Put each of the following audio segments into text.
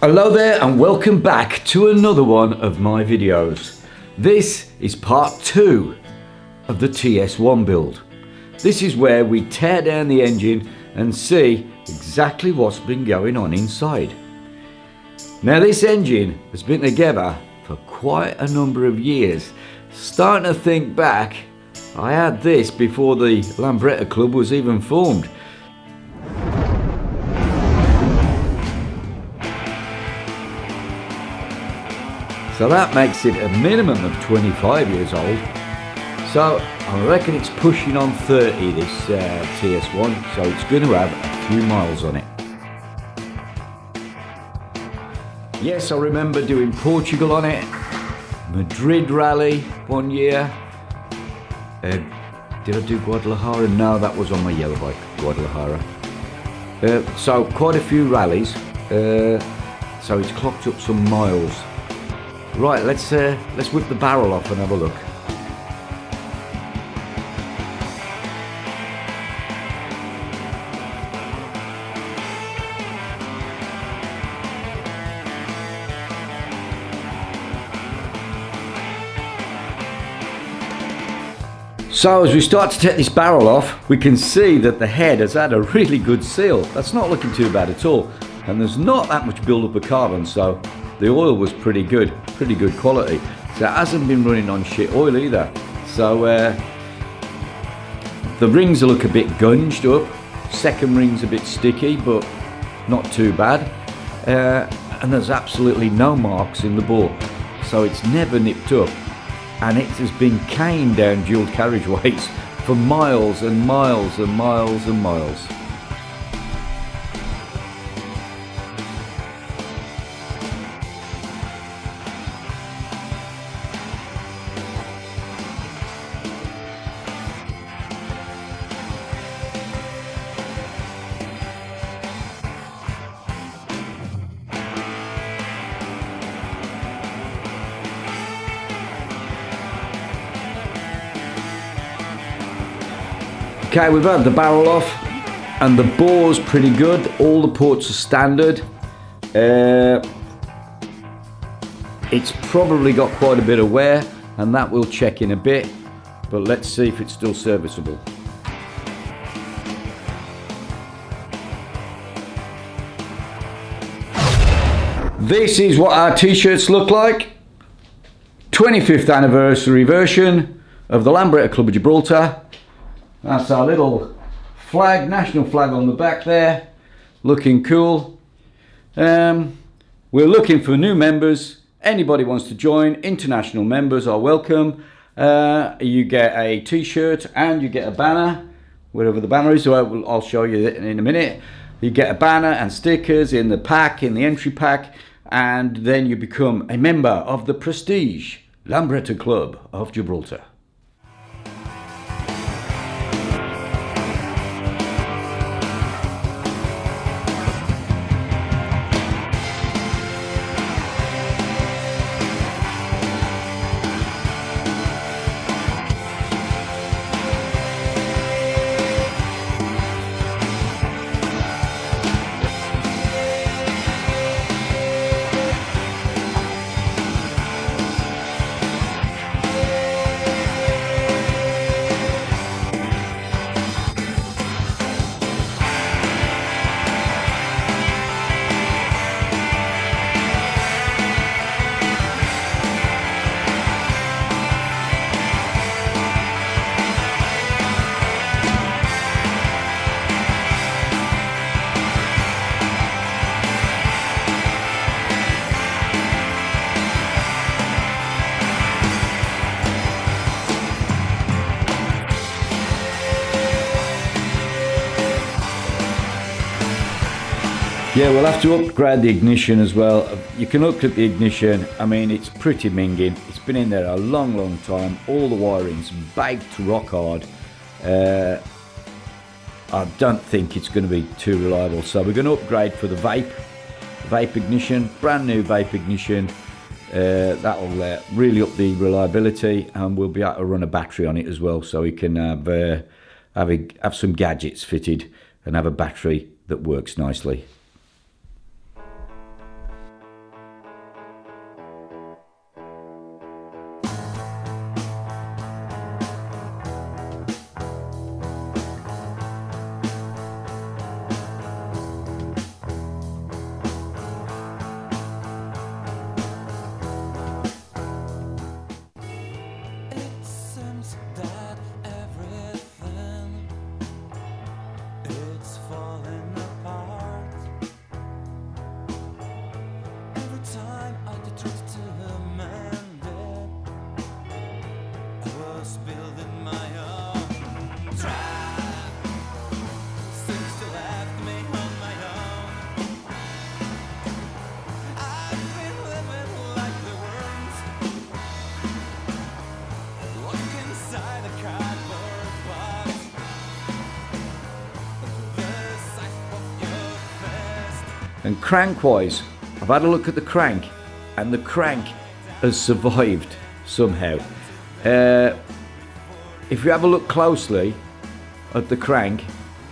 Hello there and welcome back to another one of my videos. This is part 2 of the TS1 build. This is where we tear down the engine and see exactly what's been going on inside. Now this engine has been together for quite a number of years. Starting to think back, I had this before the Lambretta Club was even formed. So that makes it a minimum of 25 years old. So I reckon it's pushing on 30, this TS1, so it's going to have a few miles on it. Yes, I remember doing Portugal on it, Madrid rally one year. Did I do Guadalajara? No, that was on my yellow bike, Guadalajara. So quite a few rallies, so it's clocked up some miles. Right, let's whip the barrel off and have a look. So as we start to take this barrel off, we can see that the head has had a really good seal. That's not looking too bad at all. And there's not that much build-up of carbon, so the oil was pretty good quality. So it hasn't been running on shit oil either. So the rings look a bit gunged up. Second ring's a bit sticky, but not too bad. And there's absolutely no marks in the bore. So it's never nipped up. And it has been caned down dual carriageways for miles and miles and miles and miles. Okay, we've had the barrel off and the bore's pretty good. All the ports are standard. It's probably got quite a bit of wear and that we'll check in a bit, but let's see if it's still serviceable. This is what our t-shirts look like. 25th anniversary version of the Lambretta Club of Gibraltar. That's our little flag, national flag on the back there, looking cool. We're looking for new members. Anybody wants to join, international members are welcome. You get a t-shirt and you get a banner, whatever the banner is, so I'll show you in a minute. You get a banner and stickers in the pack, in the entry pack, and then you become a member of the prestige Lambretta Club of Gibraltar. Yeah, we'll have to upgrade the ignition as well. You can look at the ignition. I mean, it's pretty minging. It's been in there a long time. All the wiring's baked rock hard. I don't think it's going to be too reliable. So we're going to upgrade for the vape ignition, brand new vape ignition. That'll really up the reliability, and we'll be able to run a battery on it as well, so we can have some gadgets fitted and have a battery that works nicely. And crank-wise, I've had a look at the crank, and the crank has survived somehow. If you have a look closely at the crank,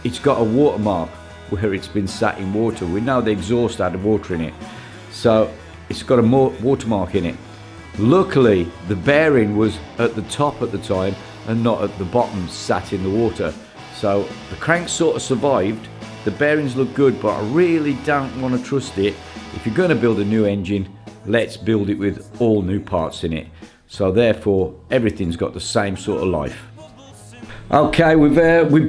it's got a watermark where it's been sat in water. We know the exhaust had water in it, so it's got a watermark in it. Luckily, the bearing was at the top at the time and not at the bottom, sat in the water. So the crank sort of survived. The bearings look good, but I really don't want to trust it. If you're going to build a new engine, let's build it with all new parts in it. So therefore, everything's got the same sort of life. Okay, we've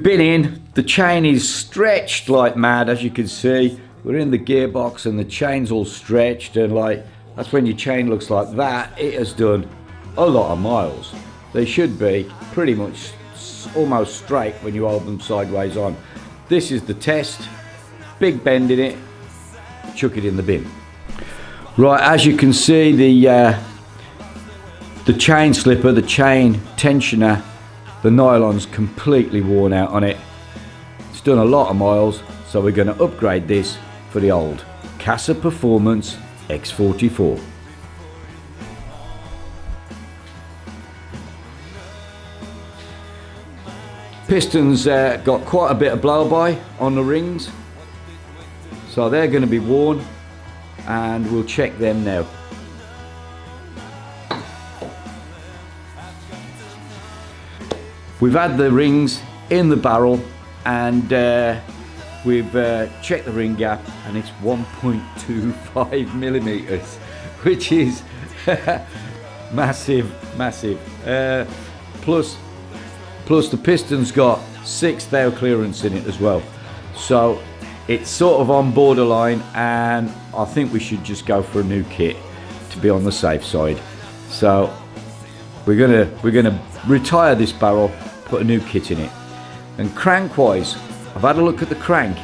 been in. The chain is stretched like mad, as you can see. We're in the gearbox and the chain's all stretched, and like, that's when your chain looks like that. It has done a lot of miles. They should be pretty much almost straight when you hold them sideways on. This is the test. Big bend in it. Chuck it in the bin. Right, as you can see, the chain slipper, the chain tensioner, the nylon's completely worn out on it. It's done a lot of miles, so we're going to upgrade this for the old Casa Performance X44. Piston's got quite a bit of blow-by on the rings, so they're going to be worn, and we'll check them now. We've had the rings in the barrel, and we've checked the ring gap, and it's 1.25 millimeters, which is massive. Plus the piston's got 6 thou clearance in it as well, so it's sort of on borderline, and I think we should just go for a new kit to be on the safe side. So we're gonna retire this barrel, put a new kit in it. And crank-wise, I've had a look at the crank,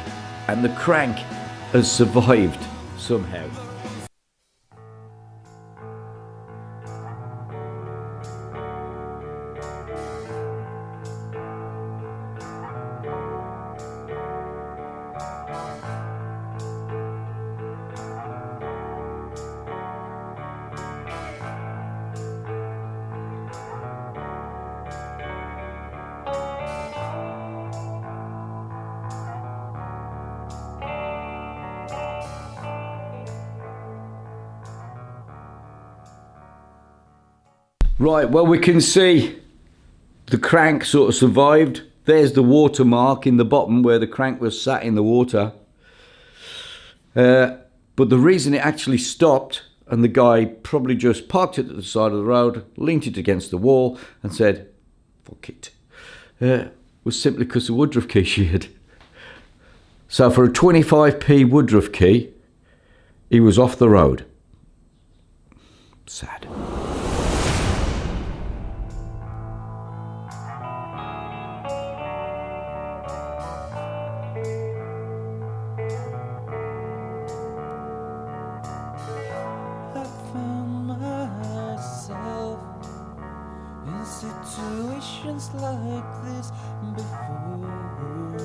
and the crank has survived somehow. Right, well, we can see the crank sort of survived. There's the watermark in the bottom where the crank was sat in the water. But the reason it actually stopped, and the guy probably just parked it at the side of the road, leaned it against the wall and said, fuck it, was simply because the woodruff key sheared. So for a 25p woodruff key, he was off the road. Sad. Situations like this before,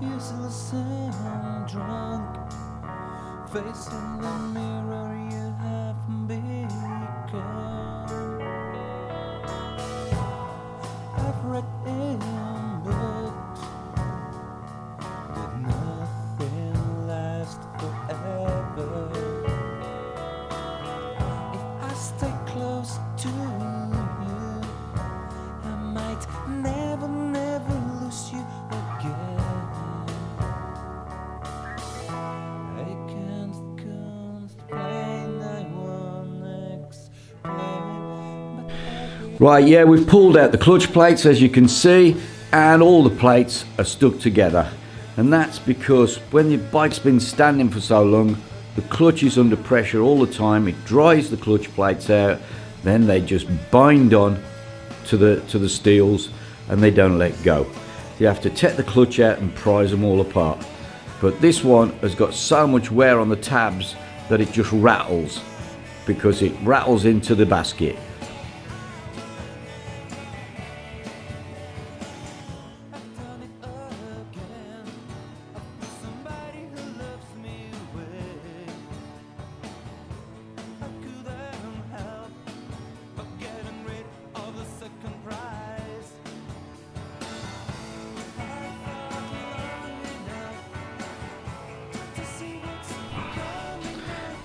useless and drunk, facing the mirror you have become. I've read in books that nothing lasts forever. Stay close to you, I might never lose you again. I can't explain, I won't explain. Right, yeah, we've pulled out the clutch plates, as you can see, and all the plates are stuck together. And that's because when your bike's been standing for so long, the clutch is under pressure all the time. It dries the clutch plates out, then they just bind on to the steels, and they don't let go. You have to take the clutch out and prise them all apart. But this one has got so much wear on the tabs that it just rattles, because it rattles into the basket.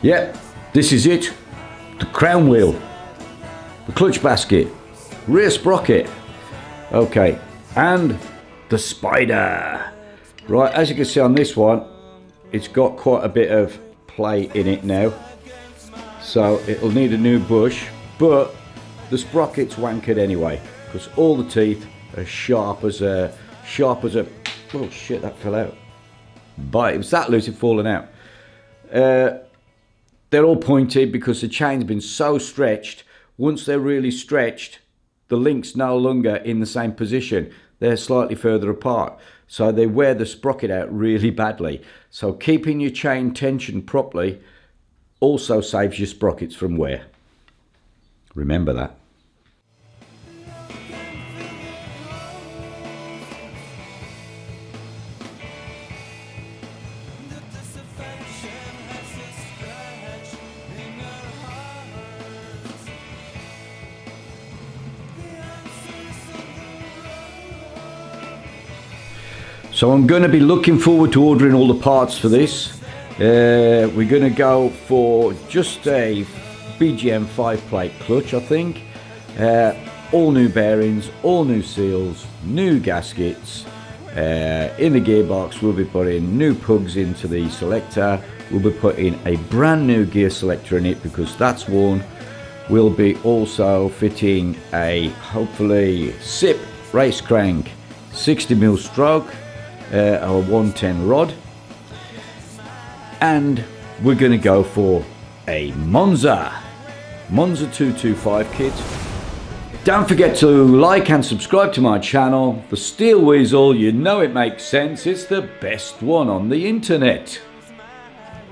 Yep, this is it. The crown wheel, the clutch basket, rear sprocket. Okay, and the spider. Right, as you can see on this one, it's got quite a bit of play in it now. So it'll need a new bush, but the sprocket's wankered anyway, because all the teeth are sharp as a, oh shit, that fell out. But it was that loose, it fallen out. They're all pointed because the chain's been so stretched. Once they're really stretched, the link's no longer in the same position. They're slightly further apart. So they wear the sprocket out really badly. So keeping your chain tensioned properly also saves your sprockets from wear. Remember that. So I'm going to be looking forward to ordering all the parts for this. We're going to go for just a BGM 5-plate clutch, I think. All new bearings, all new seals, new gaskets. In the gearbox we'll be putting new pugs into the selector. We'll be putting a brand new gear selector in it because that's worn. We'll be also fitting a hopefully SIP race crank 60mm stroke. Our 110 rod, and we're going to go for a Monza 225 kit. Don't forget to like and subscribe to my channel. The Steel Weasel, you know it makes sense, it's the best one on the internet.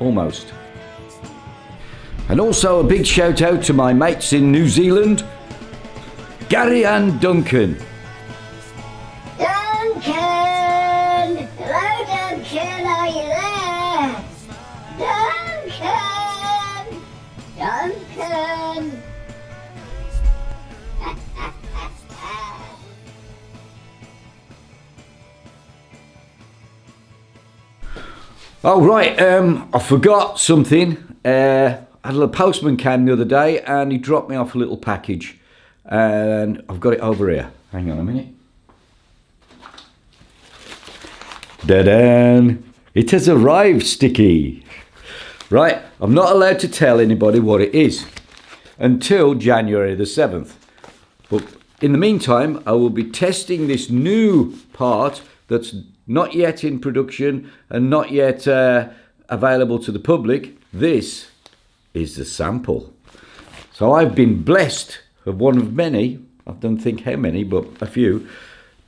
Almost. And also a big shout out to my mates in New Zealand, Gary and Duncan. Duncan, are you there? Duncan! Oh right, I forgot something. I had a postman came the other day and he dropped me off a little package, and I've got it over here. Hang on a minute. Da-dan! It has arrived, Sticky. Right, I'm not allowed to tell anybody what it is until January the 7th. But in the meantime, I will be testing this new part that's not yet in production and not yet available to the public. This is the sample. So I've been blessed of one of many, I don't think how many, but a few,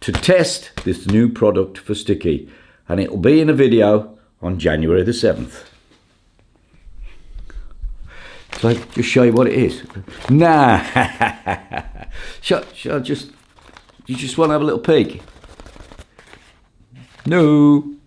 to test this new product for Sticky. And it'll be in a video on January the 7th. So I just show you what it is. Nah. Shall I just, you just want to have a little peek? No.